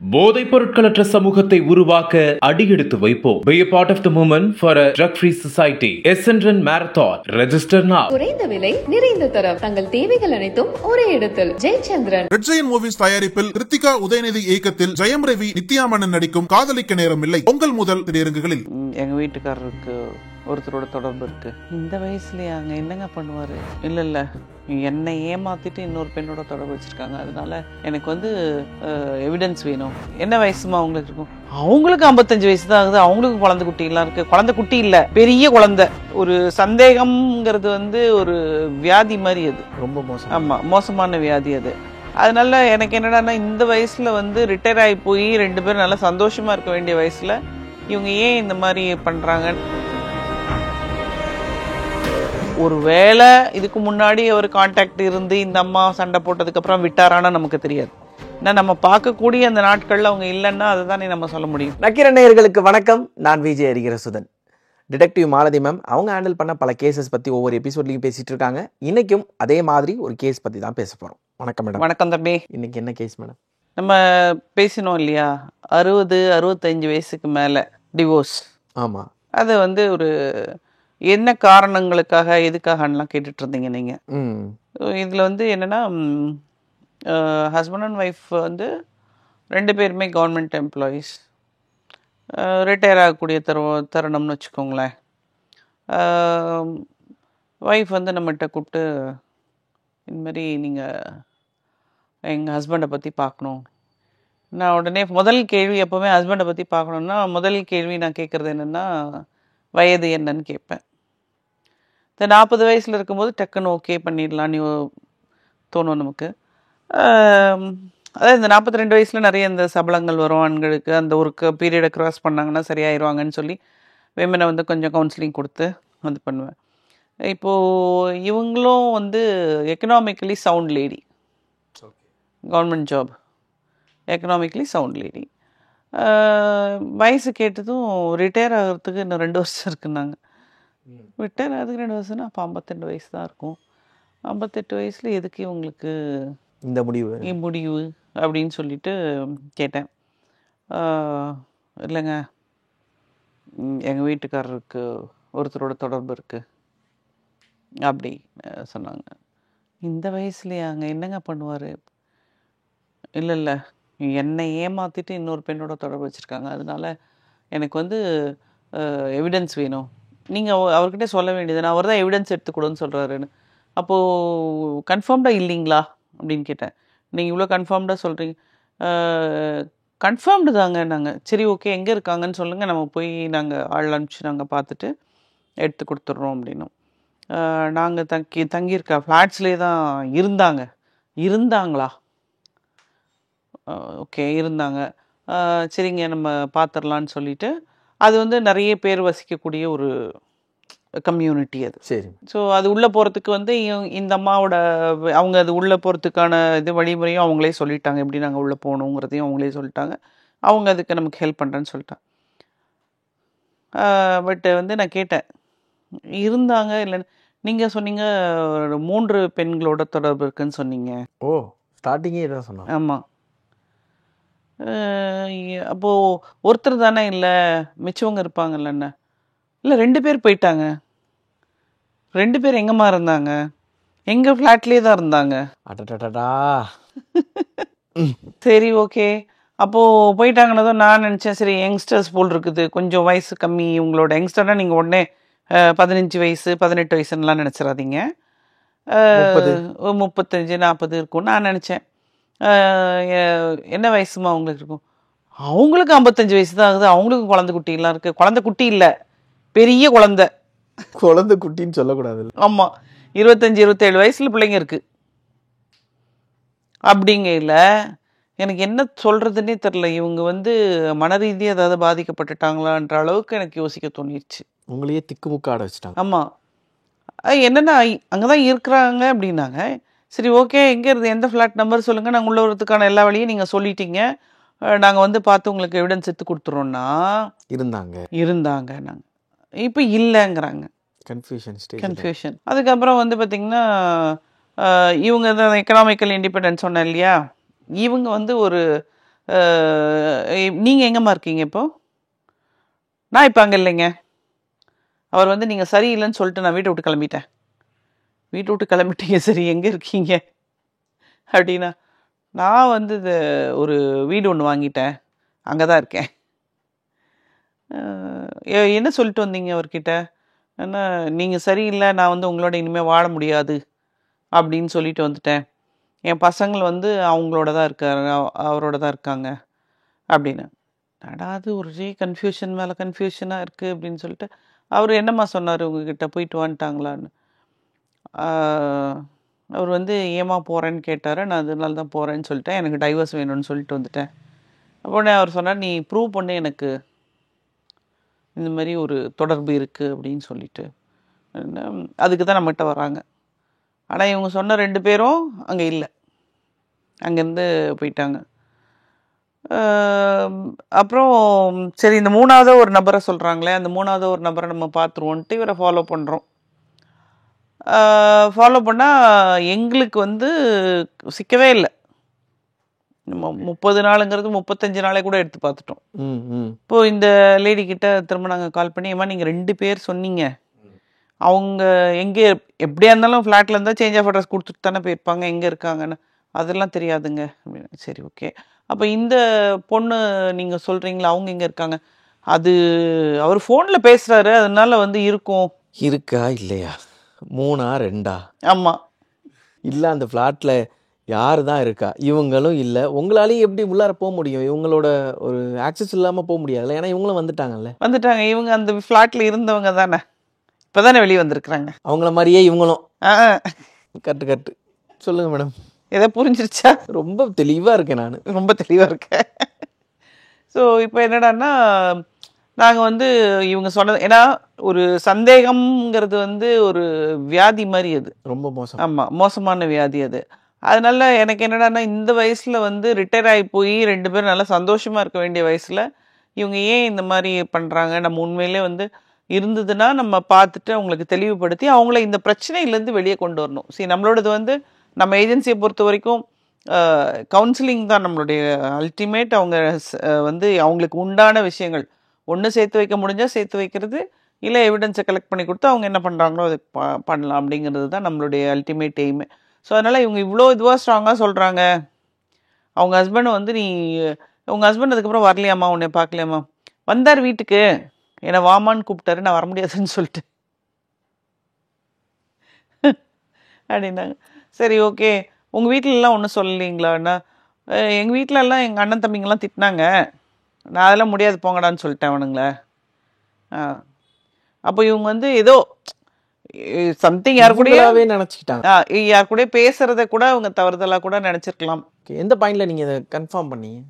போதைப் பொருட்களற்ற சமூகத்தை உருவாக்க அடியெடுத்து வைப்போம். Be a part of the movement for a drug-free society. SNRN Marathon. Register now. குறைந்த விலை, நிறைந்த தரம். தங்கள் தேவைகள் அனைத்தும் ஒரே இடத்தில். ஜெயச்சந்திரன். ரெட் ஜெயண்ட் மூவிஸ் தயாரிப்பில் கிருத்திகா உதயநிதி இயக்கத்தில் ஜெயம் ரவி, நித்யா மேனன் நடிக்கும் காதலிக்க நேரம் இல்லை பொங்கல் முதல் திரையரங்குகளில். எங்க வீட்டுக்காரருக்கு ஒருத்தரோட தொடர்பு இருக்கு. இந்த வயசுலயே அங்க என்னங்க பண்ணுவாரு? இல்ல என்னை ஏமாத்திட்டு இன்னொரு பெண்ணோட தொடர்பு வச்சிருக்காங்க. அதனால எனக்கு எவிடன்ஸ் வேணும். என்ன வயசுமா அவங்களுக்கு இருக்கும்? அவங்களுக்கு 55 வயசு தான் ஆகுது. அவங்களுக்கு குழந்தை குட்டி எல்லாம் இருக்கு. குழந்தை குட்டி இல்ல, பெரிய குழந்தை. ஒரு சந்தேகம்ங்கிறது ஒரு வியாதி மாதிரி. அது ரொம்ப மோசம். ஆமா, மோசமான வியாதி அது. அதனால எனக்கு என்னடான்னா, இந்த வயசுல ரிட்டையர் ஆகி போய் 2 பேரும் நல்லா சந்தோஷமா இருக்க வேண்டிய வயசுல இவங்க ஏன் இந்த மாதிரி பண்றாங்க? ஒரு வேளை இதுக்கு முன்னாடி ஒரு கான்டாக்ட் இருந்து இந்த அம்மா சண்டை போட்டதுக்கு அப்புறம் விட்டாரானா நமக்கு தெரியாது. ஏன்னா நம்ம பார்க்கக்கூடிய அந்த நாட்கள்ல அவங்க இல்லைன்னா அதை தானே நம்ம சொல்ல முடியும். நக்கீரன் நேயர்களுக்கு வணக்கம். நான் விஜய் ஹரிஹரசுதன். டிடெக்டிவ் மாலதி மேம் அவங்க ஹேண்டில் பண்ண பல கேசஸ் பற்றி ஒவ்வொரு எபிசோட்லையும் பேசிட்டு இருக்காங்க. இன்னைக்கும் அதே மாதிரி ஒரு கேஸ் பற்றி தான் பேச போகிறோம். வணக்கம் மேடம். வணக்கம் தம்பி. இன்னைக்கு என்ன கேஸ் மேடம்? நம்ம பேசினோம் இல்லையா, 60-65 வயசுக்கு மேலே டிவோர்ஸ். ஆமாம். அது ஒரு என்ன காரணங்களுக்காக எதுக்காகலாம் கேட்டுட்டு இருந்தீங்க நீங்கள். இதில் என்னென்னா, ஹஸ்பண்ட் அண்ட் ஒய்ஃப் 2 பேருமே கவர்மெண்ட் எம்ப்ளாயீஸ். ரிட்டையர் ஆகக்கூடிய தருணம்னு வச்சுக்கோங்களேன். ஒய்ஃப் நம்மகிட்ட கூப்பிட்டு, இந்தமாதிரி நீங்கள் எங்கள் ஹஸ்பண்டை பற்றி பார்க்கணும். நான் உடனே முதல் கேள்வி, எப்போவுமே ஹஸ்பண்டை பற்றி பார்க்கணுன்னா முதல் கேள்வி நான் கேட்குறது என்னென்னா, வயது என்னன்னு கேட்பேன். இந்த 40 வயசில் இருக்கும்போது டக்குன்னு ஓகே பண்ணிடலான்னு தோணும் நமக்கு. அதாவது இந்த 42 வயசில் நிறைய இந்த சபலங்கள் வரும் ஆண்களுக்கு. அந்த ஒரு பீரியடை க்ராஸ் பண்ணாங்கன்னா சரியாயிருவாங்கன்னு சொல்லி விமனை கொஞ்சம் கவுன்சிலிங் கொடுத்து அது பண்ணுவேன். இப்போது இவங்களும் economically sound lady, government job, economically sound lady. வயசு கேட்டதும் ரிட்டையர் ஆகிறதுக்கு இன்னும் 2 வருஷம் இருக்குன்னாங்க. ரிட்டையர் ஆகிறதுக்கு 2 வருஷம்னா அப்போ 52 வயசு தான் இருக்கும். 58 வயசில் எதுக்கு இவங்களுக்கு இந்த முடிவு அப்படின்னு சொல்லிட்டு கேட்டேன். இல்லைங்க, எங்கள் வீட்டுக்காரருக்கு ஒருத்தரோட தொடர்பு இருக்குது அப்படி சொன்னாங்க. இந்த வயசுலையே அங்கே என்னங்க பண்ணுவார்? இல்லை என்னை ஏமாத்திட்டு இன்னொரு பெண்ணோட தொடர்பு வச்சுருக்காங்க. அதனால எனக்கு எவிடன்ஸ் வேணும். நீங்கள் அவர்கிட்ட சொல்ல வேண்டியது, அவர் தான் எவிடன்ஸ் எடுத்துக்கூடன்னு சொல்கிறாருன்னு. அப்போது கன்ஃபார்ம்டாக இல்லைங்களா அப்படின்னு கேட்டேன். நீங்கள் இவ்வளோ கன்ஃபார்ம்டாக சொல்கிறீங்க. கன்ஃபார்ம்டு தாங்க. நாங்கள் சரி ஓகே, எங்கே இருக்காங்கன்னு சொல்லுங்கள், நம்ம போய் நாங்கள் ஆள் அனுப்பிச்சு நாங்கள் பார்த்துட்டு எடுத்து கொடுத்துட்றோம் அப்படின்னும். நாங்கள் தங்கியிருக்க ஃப்ளாட்ஸ்லேயே தான் இருந்தாங்களா? ஓகே, இருந்தாங்க. சரிங்க, நம்ம பார்த்துடலான்னு சொல்லிட்டு, அது நிறைய பேர் வசிக்கக்கூடிய ஒரு கம்யூனிட்டி அது. சரி. ஸோ அது உள்ளே போகிறதுக்கு இந்த அம்மாவோட அவங்க அது உள்ளே போகிறதுக்கான வழிமுறையும் அவங்களே சொல்லிட்டாங்க. எப்படி நாங்கள் உள்ளே போகணுங்கிறதையும் அவங்களே சொல்லிட்டாங்க. அவங்க அதுக்கு நமக்கு ஹெல்ப் பண்ணுறேன்னு சொல்லிட்டாங்க. பட் நான் கேட்டேன், இருந்தாங்க இல்லைன்னு. நீங்கள் சொன்னீங்க 3 பெண்களோட தொடர்பு இருக்குன்னு சொன்னீங்க. ஓ, ஸ்டார்டிங்கே இதான் சொன்னாங்க. ஆமாம். அப்போது ஒருத்தர் தானே, இல்லை மிச்சவங்க இருப்பாங்கல்லண்ணா? இல்லை 2 பேர் போயிட்டாங்க. 2 பேர் எங்கம்மா இருந்தாங்க? எங்கள் ஃப்ளாட்லேயே தான் இருந்தாங்க. அடடடா. சரி ஓகே, அப்போது போயிட்டாங்கன்னதும் நான் நினச்சேன், சரி யங்ஸ்டர்ஸ் போல் இருக்குது, கொஞ்சம் வயசு கம்மி உங்களோட. யங்ஸ்டர்னால் நீங்கள் உடனே 15 வயசு 18 வயசுன்னெலாம் நினச்சிடாதீங்க. 35-40 இருக்கும்னு நான் நினச்சேன். என்ன வயசுமா அவங்களுக்கு இருக்கும்? அவங்களுக்கு 55 வயசு தான் ஆகுது. அவங்களுக்கு குழந்தை குட்டி எல்லாம் இருக்கு. குழந்தை குட்டி இல்லை, பெரிய குழந்தை குட்டின்னு சொல்லக்கூடாது. ஆமாம், 25-27 வயசுல பிள்ளைங்க இருக்கு. அப்படிங்கல எனக்கு என்ன சொல்றதுன்னே தெரியல. இவங்க மன ரீதியாக ஏதாவது பாதிக்கப்பட்டுட்டாங்களான்ற அளவுக்கு எனக்கு யோசிக்க தோணிடுச்சு. உங்களையே திக்குமுக்காட வச்சுட்டாங்க. ஆமாம். என்னென்னா அங்கதான் இருக்கிறாங்க அப்படின்னாங்க. சரி ஓகே, எங்கே இருந்து, எந்த ஃப்ளாட் நம்பர் சொல்லுங்கள், நாங்கள் உள்ள வரதுக்கான எல்லா வழியும் நீங்கள் சொல்லிட்டீங்க, நாங்கள் பார்த்து உங்களுக்கு எவிடன்ஸ் எடுத்து கொடுத்துறோன்னா இருந்தாங்க நாங்கள். இப்போ இல்லைங்கிறாங்க. கன்ஃபியூஷன். அதுக்கப்புறம் பார்த்திங்கன்னா, இவங்க தான் எக்கனாமிக்கல் இண்டிபெண்டன்ஸ் சொன்னேன் இல்லையா, இவங்க ஒரு நீங்கள் எங்கேம்மா இருக்கீங்க இப்போ? நான் இப்போ அங்கே இல்லைங்க. அவர் வந்து நீங்கள் சரியில்லைன்னு சொல்லிட்டு நான் வீட்டை விட்டு கிளம்பிட்டேன். வீட்டை விட்டு கிளம்பிட்டீங்க, சரி எங்கே இருக்கீங்க அப்படின்னா, நான் வந்து இது ஒரு வீடு ஒன்று வாங்கிட்டேன், அங்கே தான் இருக்கேன். என்ன சொல்லிட்டு வந்தீங்க அவர்கிட்ட? ஏன்னா நீங்கள் சரியில்லை, நான் வந்து உங்களோட இனிமேல் வாழ முடியாது அப்படின்னு சொல்லிட்டு வந்துட்டேன். என் பசங்கள் வந்து அவங்களோட தான் இருக்காரு, அவரோட தான் இருக்காங்க அப்படின்னு. நடாது ஒரே கன்ஃபியூஷன் மேலே கன்ஃபியூஷனாக இருக்குது அப்படின்னு சொல்லிட்டு, அவர் என்னம்மா சொன்னார் உங்ககிட்ட, போயிட்டு வந்துட்டாங்களான்னு. அவர் வந்து ஏமா போகிறேன்னு கேட்டார். நான் அதனால தான் போகிறேன்னு சொல்லிட்டேன், எனக்கு டைவர்ஸ் வேணும்னு சொல்லிட்டு வந்துட்டேன். அப்போனே அவர் சொன்னார், நீ ப்ரூவ் பண்ணு எனக்கு இந்த மாதிரி ஒரு தொடர்பு இருக்குது அப்படின்னு சொல்லிட்டு. அதுக்கு தான் நம்மகிட்ட வராங்க. ஆனால் இவங்க சொன்ன 2 பேரும் அங்கே இல்லை, அங்கேருந்து போயிட்டாங்க. அப்புறம் சரி, இந்த 3ஆவது ஒரு நபரை சொல்கிறாங்களே, அந்த 3ஆவது ஒரு நபரை நம்ம பார்த்துருவோன்ட்டு இவரை ஃபாலோ பண்ணுறோம். ஃபாலோ பண்ணால் எங்களுக்கு வந்து சிக்கவே இல்லை. நம்ம 30 நாளுங்கிறது 35 நாளே கூட எடுத்து பார்த்துட்டோம். இப்போது இந்த லேடி கிட்ட திரும்ப நாங்கள் கால் பண்ணி, ஏமா நீங்கள் 2 பேர் சொன்னீங்க, அவங்க எங்கே, எப்படியா இருந்தாலும் ஃப்ளாட்டில் இருந்தால் சேஞ்ச் ஆஃப் அட்ரஸ் கொடுத்துட்டு தானே போயிருப்பாங்க, எங்கே இருக்காங்கன்னு. அதெல்லாம் தெரியாதுங்க அப்படின்னு. சரி ஓகே, அப்போ இந்த பொண்ணு நீங்கள் சொல்கிறீங்களா, அவங்க எங்கே இருக்காங்க? அது அவர் ஃபோனில் பேசுகிறாரு, அதனால வந்து இருக்கும். இருக்கா இல்லையா? 3ஆ 2ஆ? ஆமாம். இல்லை, அந்த ஃப்ளாட்டில் யார் தான் இருக்கா? இவங்களும் இல்லை. உங்களாலேயும் எப்படி உள்ளார போக முடியும்? இவங்களோட ஒரு ஆக்சஸ் இல்லாமல் போக முடியாதுல்ல, ஏன்னா இவங்களும் வந்துட்டாங்கல்ல. வந்துட்டாங்க, இவங்க அந்த ஃப்ளாட்டில் இருந்தவங்க தானே, இப்போ தானே வெளியே வந்திருக்கிறாங்க. அவங்கள மாதிரியே இவங்களும். கட்டு சொல்லுங்க மேடம். எதை புரிஞ்சிருச்சா? ரொம்ப தெளிவாக இருக்கேன், நான் ரொம்ப தெளிவாக இருக்கேன். ஸோ இப்போ என்னடான்னா, நாங்கள் வந்து இவங்க சொன்னது, ஏன்னா ஒரு சந்தேகம்ங்கிறது வந்து ஒரு வியாதி மாதிரி, அது ரொம்ப மோசம். ஆமாம், மோசமான வியாதி அது. அதனால எனக்கு என்னடான்னா, இந்த வயசில் வந்து ரிட்டையர் ஆகி போய் 2 பேரும் நல்லா சந்தோஷமாக இருக்க வேண்டிய வயசில் இவங்க ஏன் இந்த மாதிரி பண்ணுறாங்க? நம்ம உண்மையிலே வந்து இருந்ததுன்னா நம்ம பார்த்துட்டு அவங்களுக்கு தெளிவுபடுத்தி அவங்கள இந்த பிரச்சனையிலேருந்து வெளியே கொண்டு வரணும். சரி, நம்மளோடது வந்து நம்ம ஏஜென்சியை பொறுத்த வரைக்கும் கவுன்சிலிங் தான் நம்மளுடைய அல்டிமேட். அவங்க வந்து அவங்களுக்கு உண்டான விஷயங்கள் ஒன்று சேர்த்து வைக்க முடிஞ்சால் சேர்த்து வைக்கிறது, இல்லை எவிடன்ஸை கலெக்ட் பண்ணி கொடுத்து அவங்க என்ன பண்ணுறாங்களோ அது பண்ணலாம் அப்படிங்கிறது தான் நம்மளுடைய அல்டிமேட் எய்மு. ஸோ அதனால் இவங்க இவ்வளோ இதுவாக ஸ்ட்ராங்காக சொல்கிறாங்க. அவங்க ஹஸ்பண்ட் வந்து, உங்கள் ஹஸ்பண்ட் அதுக்கப்புறம் வரலையாம்மா, உன்னை பார்க்கலையாம்மா? வந்தார் வீட்டுக்கு, என்னை வாமான்னு கூப்பிட்டாரு, நான் வர முடியாதுன்னு சொல்லிட்டு அப்படின்னாங்க. சரி ஓகே, உங்கள் வீட்டிலலாம் ஒன்றும் சொல்லலைங்களாண்ணா? எங்கள் வீட்டிலலாம் எங்கள் அண்ணன் தம்பிங்கெல்லாம் திட்டினாங்க, நான் அதெல்லாம் முடியாது போங்கடான்னு சொல்லிட்டேன் அவனுங்களே. அப்போ இவங்க வந்து ஏதோ சம்திங் யார் கூடவே நினச்சிக்கிட்டாங்க, யார் கூட பேசுறத கூட அவங்க தவறுதலாக கூட நினச்சிருக்கலாம். எந்த பாயிண்ட்ல நீங்கள் இதை கன்ஃபார்ம் பண்ணீங்க?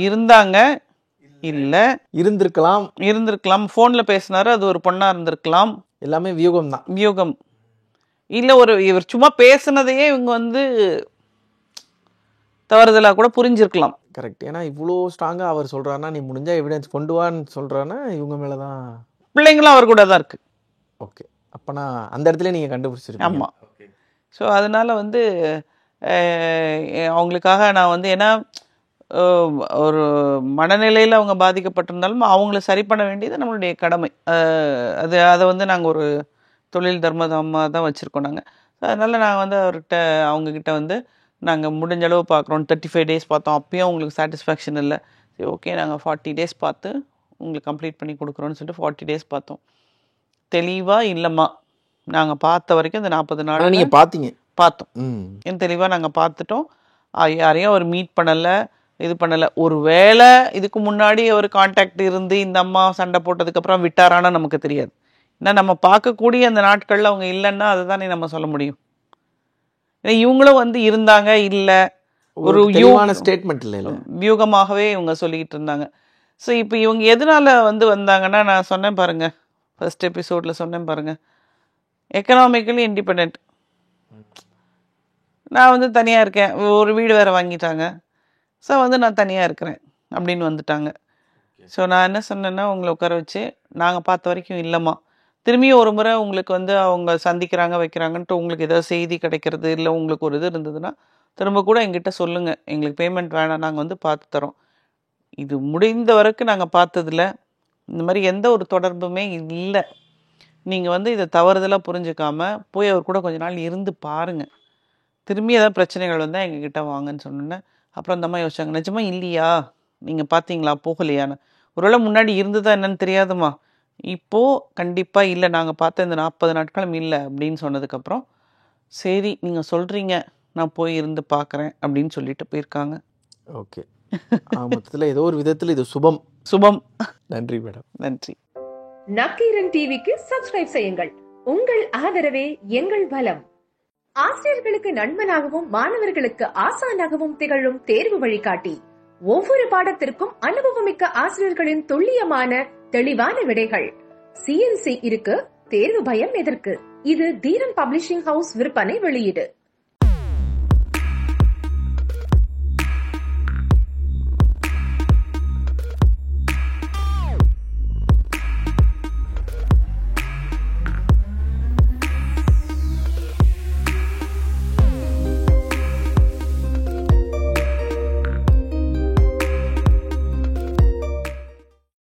இருந்தாங்க, இல்லை இருந்திருக்கலாம், ஃபோனில் பேசினாரு, அது ஒரு பொண்ணாக இருந்திருக்கலாம். எல்லாமே வியூகம் தான். வியூகம் இல்லை, இவர் சும்மா பேசுனதையே இவங்க வந்து தவறுதலாக கூட புரிஞ்சிருக்கலாம். கரெக்ட். ஏன்னா இவ்வளோ ஸ்ட்ராங்காக அவர் சொல்கிறாருன்னா, நீ முடிஞ்சா எவிடன்ஸ் கொண்டு வான்னு சொல்கிறாருன்னா இவங்க மேலே தான். பிள்ளைங்களும் அவர் கூட தான் இருக்குது. ஓகே, அப்போனா அந்த இடத்துல நீங்கள் கண்டுபிடிச்சிருக்கீங்க. ஆமாம். ஸோ அதனால் வந்து அவங்களுக்காக நான் வந்து, ஏன்னா ஒரு மனநிலையில் அவங்க பாதிக்கப்பட்டிருந்தாலும் அவங்கள சரி பண்ண வேண்டியது நம்மளுடைய கடமை. அதை வந்து நாங்கள் ஒரு தொழில் தர்மமாக தான் வச்சுருக்கோம் நாங்கள். அதனால் நாங்கள் வந்து அவர்கிட்ட, அவங்கக்கிட்ட வந்து நாங்கள் முடிஞ்ச அளவு பார்க்குறோம். 35 டேஸ் பார்த்தோம், அப்பயும் அவங்களுக்கு சாட்டிஸ்ஃபேக்ஷன் இல்லை. சரி ஓகே, நாங்கள் 40 டேஸ் பார்த்து உங்களுக்கு கம்ப்ளீட் பண்ணி கொடுக்குறோன்னு சொல்லிட்டு 40 டேஸ் பார்த்தோம். தெளிவாக இல்லைம்மா, நாங்கள் பார்த்த வரைக்கும் இந்த 40 நாள் நீங்கள் பார்த்தோம். ஏன் தெளிவாக நாங்கள் பார்த்துட்டோம். யாரையும் அவர் மீட் பண்ணலை, இது பண்ணலை. ஒரு வேளை இதுக்கு முன்னாடி அவர் கான்டாக்ட் இருந்து இந்த அம்மா சண்டை போட்டதுக்கப்புறம் விட்டாரானா நமக்கு தெரியாது. ஏன்னா நம்ம பார்க்கக்கூடிய அந்த நாட்களில் அவங்க இல்லைன்னா அதை தானே நம்ம சொல்ல முடியும். ஏன்னா இவங்களும் வந்து இருந்தாங்க, இல்லை, ஒரு ஸ்டேட்மெண்ட் இல்லை, வியூகமாகவே இவங்க சொல்லிக்கிட்டு இருந்தாங்க. ஸோ இப்போ இவங்க எதனால வந்து வந்தாங்கன்னா, நான் சொன்னேன் பாருங்கள், ஃபர்ஸ்ட் எபிசோடில் சொன்னேன் பாருங்கள், எக்கனாமிக்கலி இண்டிபெண்ட். நான் வந்து தனியாக இருக்கேன், ஒரு வீடு வேறு வாங்கிட்டாங்க, ஸோ வந்து நான் தனியாக இருக்கிறேன் அப்படின்னு வந்துட்டாங்க. ஸோ நான் என்ன சொன்னேன்னா, உங்களை உட்கார வச்சு நாங்கள் பார்த்த வரைக்கும் இல்லைம்மா, திரும்பியும் ஒரு முறை உங்களுக்கு வந்து அவங்க சந்திக்கிறாங்க வைக்கிறாங்கன்ட்டு உங்களுக்கு ஏதாவது செய்தி கிடைக்கிறது இல்லை, உங்களுக்கு ஒரு இது இருந்ததுன்னா திரும்ப கூட எங்கிட்ட சொல்லுங்கள், எங்களுக்கு பேமெண்ட் வேணாம், நாங்கள் வந்து பார்த்து தரோம். இது முடிந்த வரைக்கும் நாங்கள் பார்த்ததில்ல. இந்த மாதிரி எந்த ஒரு தொடர்புமே இல்லை. நீங்கள் வந்து இதை தவறுதலாக புரிஞ்சுக்காம போய் அவர் கூட கொஞ்ச நாள் இருந்து பாருங்கள். திரும்பி ஏதாவது பிரச்சனைகள் வந்தால் எங்ககிட்ட வாங்கன்னு சொன்னேன். அப்புறம் அந்த அம்மா யோசிச்சாங்க, நிஜமா இல்லையா, நீங்கள் பார்த்தீங்களா, போகலையான்னு. ஒருவேளை முன்னாடி இருந்ததா என்னன்னு தெரியாதுமா, இப்போது கண்டிப்பாக இல்லை, நாங்கள் பார்த்த இந்த 40 நாட்களும் இல்லை அப்படின்னு சொன்னதுக்கப்புறம் சரி நீங்கள் சொல்கிறீங்க, நான் போய் இருந்து பார்க்குறேன் அப்படின்னு சொல்லிட்டு போயிருக்காங்க. ஓகே, மொத்தத்தில் ஏதோ ஒரு விதத்தில் இது சுபம். சுபம். நன்றி மேடம். நன்றி. நக்கீரன் டிவிக்கு சப்ஸ்கிரைப் செய்யுங்கள். உங்கள் ஆதரவே எங்கள் பலம். ஆசிரியர்களுக்கு நண்பனாகவும் மாணவர்களுக்கு ஆசானாகவும் திகழும் தேர்வு வழிகாட்டி. ஒவ்வொரு பாடத்திற்கும் அனுபவமிக்க ஆசிரியர்களின் துல்லியமான தெளிவான விடைகள். CNC இருக்கு, தேர்வு பயம் எதற்கு? இது தீரன் பப்ளிஷிங் ஹவுஸ் விற்பனை வெளியீடு.